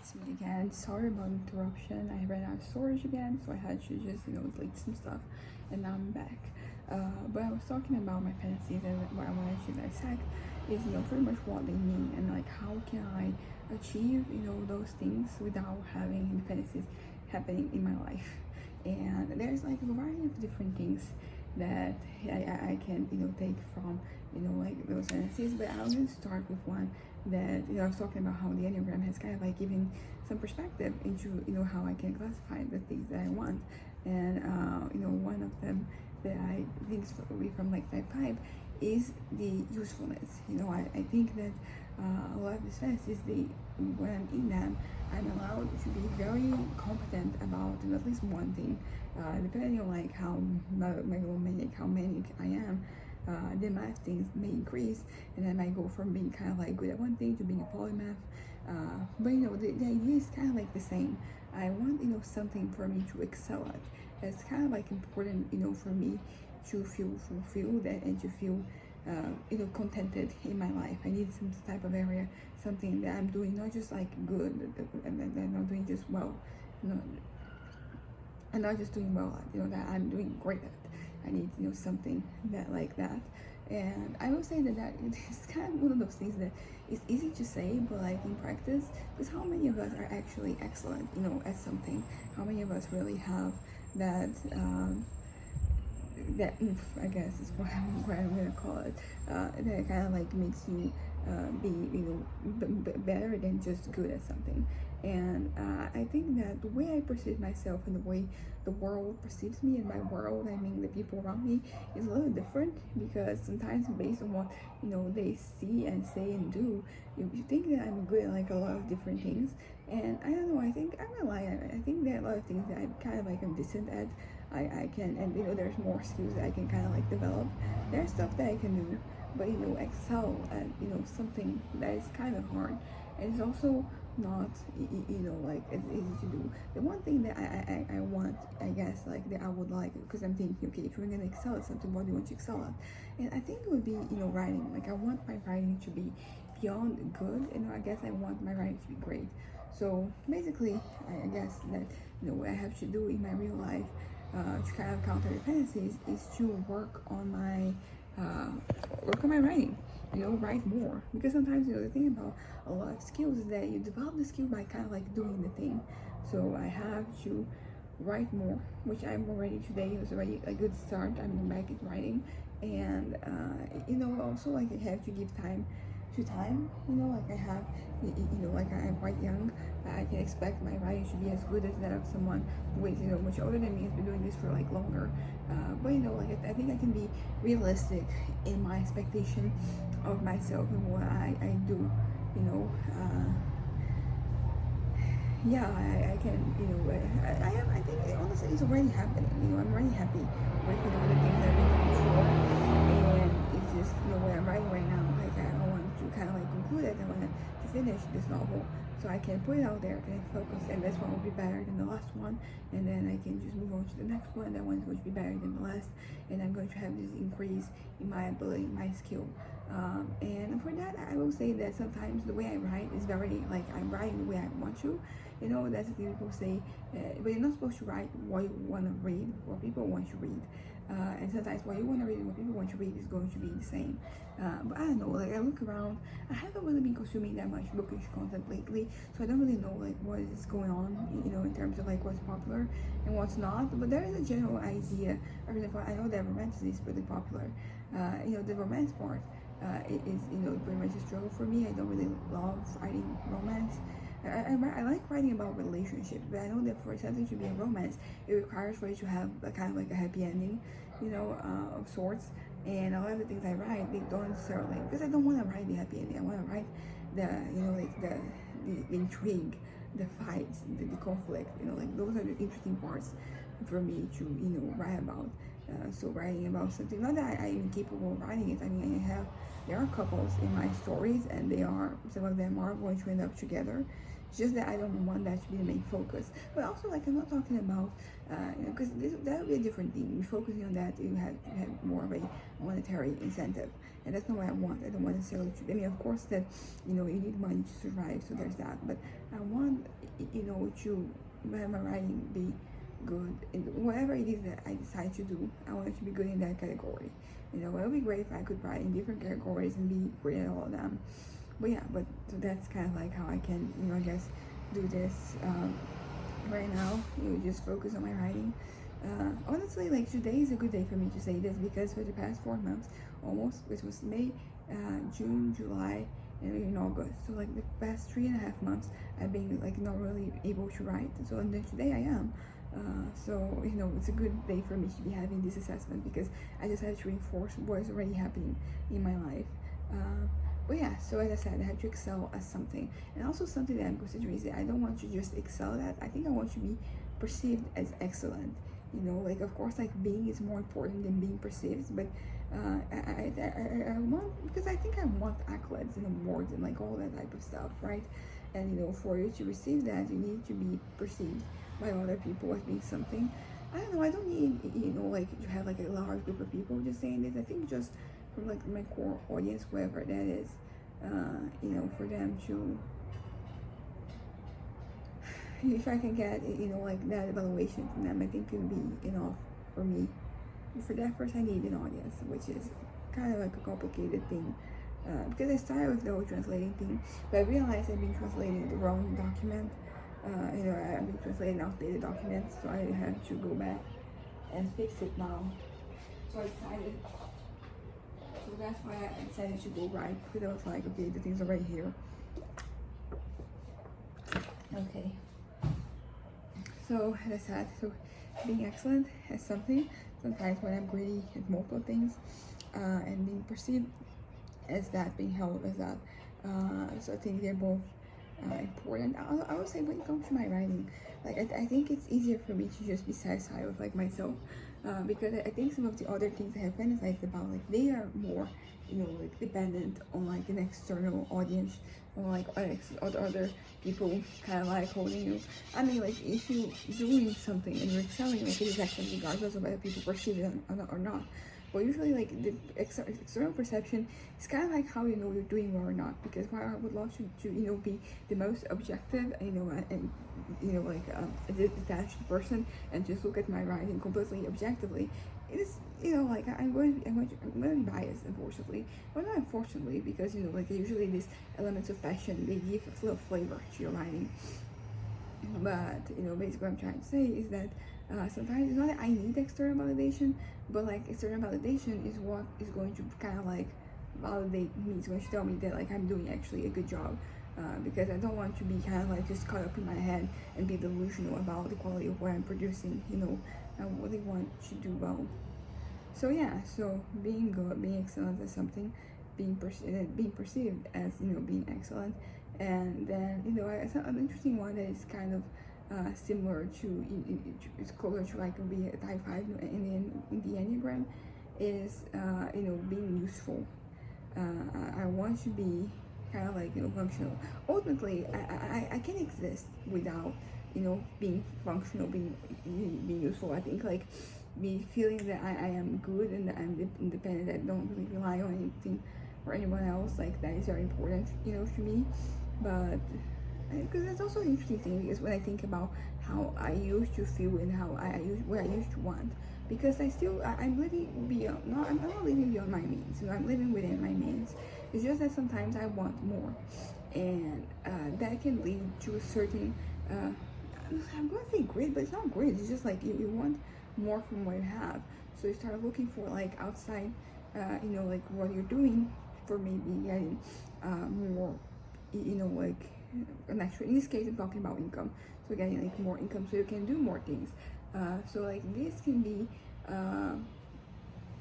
it's me again. Sorry about interruption. I ran out of storage again, so I had to just, delete some stuff, and now I'm back. But I was talking about my fantasies, and what I wanted to dissect is, pretty much what they mean, and like how can I achieve, those things without having the fantasies happening in my life. And there's like a variety of different things that I can, take from, like those fantasies. But I'm going to start with one that, I was talking about how the Enneagram has kind of like given some perspective into, how I can classify the things that I want. And, one of them that I think is probably from like type 5 is the usefulness. I think that a lot of these fantasies, when I'm in them, I'm allowed to be very competent about at least one thing, depending on like how megalomaniac, how manic I am. Then my things may increase, and I might go from being kind of like good at one thing to being a polymath. But the idea is kind of like the same. I want something for me to excel at. It's kind of like important for me to feel fulfilled and to feel contented in my life. I need some type of area, something that I'm doing not just like good and I'm not doing just well. No, I'm not just doing well at, that I'm doing great at. I need something that like that. And I will say that it's kind of one of those things that it's easy to say, but like in practice, because how many of us are actually excellent at something? How many of us really have that that I guess is what I'm gonna call it, that kind of like makes you be better than just good at something. And I think that the way I perceive myself and the way the world perceives me, and by world I mean the people around me, is a little different, because sometimes based on what they see and say and do, you think that I'm good at like a lot of different things. And I don't know, I think I'm a liar. I think there are a lot of things that I'm kind of like I'm decent at. I can, and there's more skills that I can kind of like develop. There's stuff that I can do, but excel at something that is kind of hard, and it's also not like as easy to do. The one thing that I want, I guess, like that I would like, because I'm thinking, okay, if you're gonna excel at something, what do you want to excel at? And I think it would be writing. Like I want my writing to be beyond good, and I guess I want my writing to be great. So basically, I guess that what I have to do in my real life to kind of counter dependencies is to work on my writing. Write more, because sometimes the thing about a lot of skills is that you develop the skill by kind of like doing the thing. So I have to write more, which I'm already today. It was already a good start. I'm back at writing, and also like I have to give time to time. Like I have, like I'm quite young. I can expect my writing to be as good as that of someone who is much older than me, has been doing this for like longer. But like I think I can be realistic in my expectation of myself and what I do. Yeah, I can, I think honestly it's already happening. I'm already happy with the things I've been doing before, and it's just what I'm writing right now. Like I want to kind of like conclude it. I want to finish this novel, so I can put it out there, can focus, and this one will be better than the last one, and then I can just move on to the next one. That one's going to be better than the last, and I'm going to have this increase in my ability, my skill. And for that, I will say that sometimes the way I write is very like I'm writing the way I want to. That's the thing people say, but you're not supposed to write what you want to read, what people want to read. And sometimes what you want to read and what people want to read is going to be the same. But I don't know, like I look around, I haven't really been consuming that much bookish content lately, so I don't really know like what is going on, in terms of like what's popular and what's not. But there is a general idea. I know that romance is really popular. The romance part is pretty much a struggle for me. I don't really love writing romance. I like writing about relationships, but I know that for something to be a romance, it requires for you to have a kind of like a happy ending, of sorts. And a lot of the things I write, they don't necessarily, because I don't want to write the happy ending. I want to write the, like the intrigue, the fights, the conflict. Like those are the interesting parts for me to, write about. So writing about something, not that I'm incapable of writing it. I mean, there are couples in my stories, and some of them are going to end up together. It's just that I don't want that to be the main focus. But also, like, I'm not talking about, because that would be a different thing. You're focusing on that, you have more of a monetary incentive. And that's not what I want. I don't want necessarily to, I mean, of course, that, you need money to survive, so there's that. But I want, to have my writing be good in whatever it is that I decide to do. I want it to be good in that category. It would be great if I could write in different categories and be great at all of them. But yeah, so that's kind of like how I can, I guess, do this right now. Just focus on my writing. Honestly, like, today is a good day for me to say this, because for the past 4 months, almost, which was May, June, July, and in August, so like the past 3.5 months, I've been like not really able to write. So, and then today I am. So it's a good day for me to be having this assessment, because I just had to reinforce what is already happening in my life. But yeah, so as I said, I have to excel at something, and also something that I'm considering is that I don't want to just excel at. I think I want to be perceived as excellent. Like, of course, like, being is more important than being perceived, but I want, because I think I want accolades and awards and like all that type of stuff, right? And for you to receive that, you need to be perceived by other people as being something. I don't know, I don't need, like, to have like a large group of people just saying this. I think just from like my core audience, whoever that is, for them to, if I can get, like, that evaluation from them, I think it would be enough for me. For that, first I need an audience, which is kind of like a complicated thing, because I started with the whole translating thing, but I realized I've been translating the wrong document. I've been translating outdated documents, so I have to go back and fix it now. So that's why I decided to go right, because I was like, okay, the things are right here. Okay. So as I said, being excellent at something, sometimes when I'm greedy at multiple things, and being perceived as that, being held as that. So I think they're both important. I would say when it comes to my writing, like, I think it's easier for me to just be satisfied with like myself, because I think some of the other things I have fantasized about, like, they are more, like, dependent on like an external audience, or like other people kind of like holding you. I mean, like, if you're doing something and you're excelling, like, it is actually regardless of whether people perceive it or not. But usually, like, the external perception is kind of like how you're doing well or not. Because while I would love to be the most objective, and like a detached person, and just look at my writing completely objectively, it is, like, I'm going to be biased, unfortunately. Well, not unfortunately, because like, usually these elements of fashion, they give a little flavor to your writing. But basically what I'm trying to say is that sometimes it's not that I need external validation, but like, external validation is what is going to kind of like validate me. It's going to tell me that like I'm doing actually a good job, because I don't want to be kind of like just caught up in my head and be delusional about the quality of what I'm producing. I really want to do well. So yeah, so being good, being excellent at something, being perceived as being excellent. And then an interesting one that is kind of similar to, it's closer to like be a type 5 in the Enneagram, is being useful. I want to be kind of like functional. Ultimately, I can exist without being functional, being useful. I think like me feeling that I am good and that I'm independent, that I don't really rely on anything or anyone else, like, that is very important to me. But because that's also an interesting thing, because when I think about how I used to feel and what I used to want, because I'm living beyond, I'm not living beyond my means, I'm living within my means. It's just that sometimes I want more, and that can lead to a certain I'm gonna say grid, but it's not grid, it's just like you want more from what you have, so you start looking for like outside like what you're doing for maybe getting more, like an extra. In this case, I'm talking about income, so getting like more income so you can do more things. So like this can be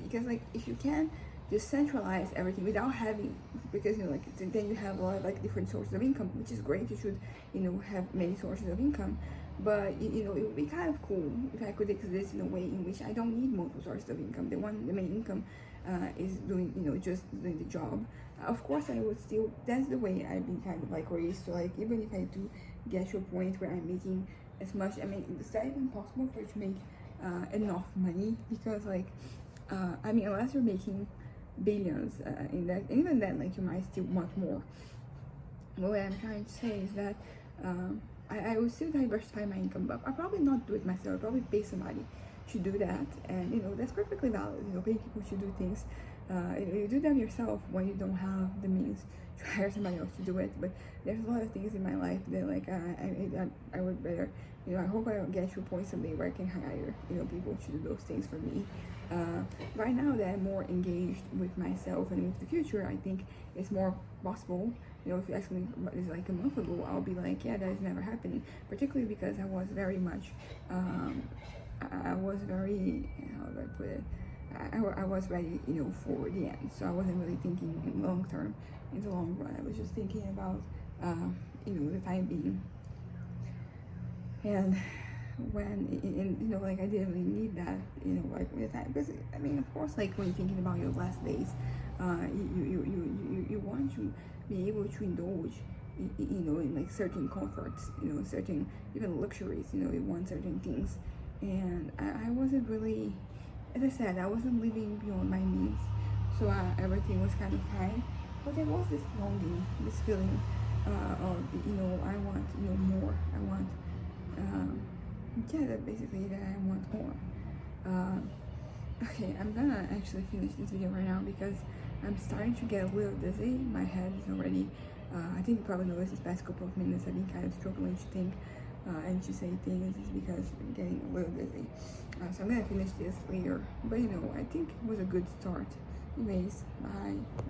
because like if you can just centralize everything without having, because like then you have a lot of like different sources of income, which is great. You should have many sources of income, but it would be kind of cool if I could exist in a way in which I don't need multiple sources of income. The main income is doing just doing the job. Of course, I would still, that's the way I've been kind of like raised. So like even if I do get to a point where I'm making as much, it's not even possible for you to make enough money, because like unless you're making billions in that, even then like you might still want more. But what I'm trying to say is that I will still diversify my income, but I'll probably not do it myself. I'll probably pay somebody to do that, and that's perfectly valid. Pay people to do things. You do them yourself when you don't have the means to hire somebody else to do it. But there's a lot of things in my life that like I would rather, I hope I don't get to a point someday where I can hire people to do those things for me. Right now that I'm more engaged with myself and with the future, I think it's more possible. If you ask me this like a month ago, I'll be like, yeah, that is never happening. Particularly because I was very much, I was very, how do I put it? I was ready, for the end. So I wasn't really thinking in long term, in the long run. I was just thinking about, the time being. And when, like I didn't really need that, like with time. Because, of course, like when you're thinking about your last days, you want to be able to indulge, in like certain comforts, certain even luxuries, you want certain things. And I wasn't really, as I said, I wasn't living beyond my means, so everything was kind of fine. But there was this longing, this feeling of, I want, more. I want, that basically that I want more. Okay, I'm gonna actually finish this video right now because I'm starting to get a little dizzy. My head is already, I think you probably noticed this past couple of minutes I've been kind of struggling to think and to say things, is because I'm getting a little dizzy. So I'm gonna finish this later, but I think it was a good start. Anyways, bye.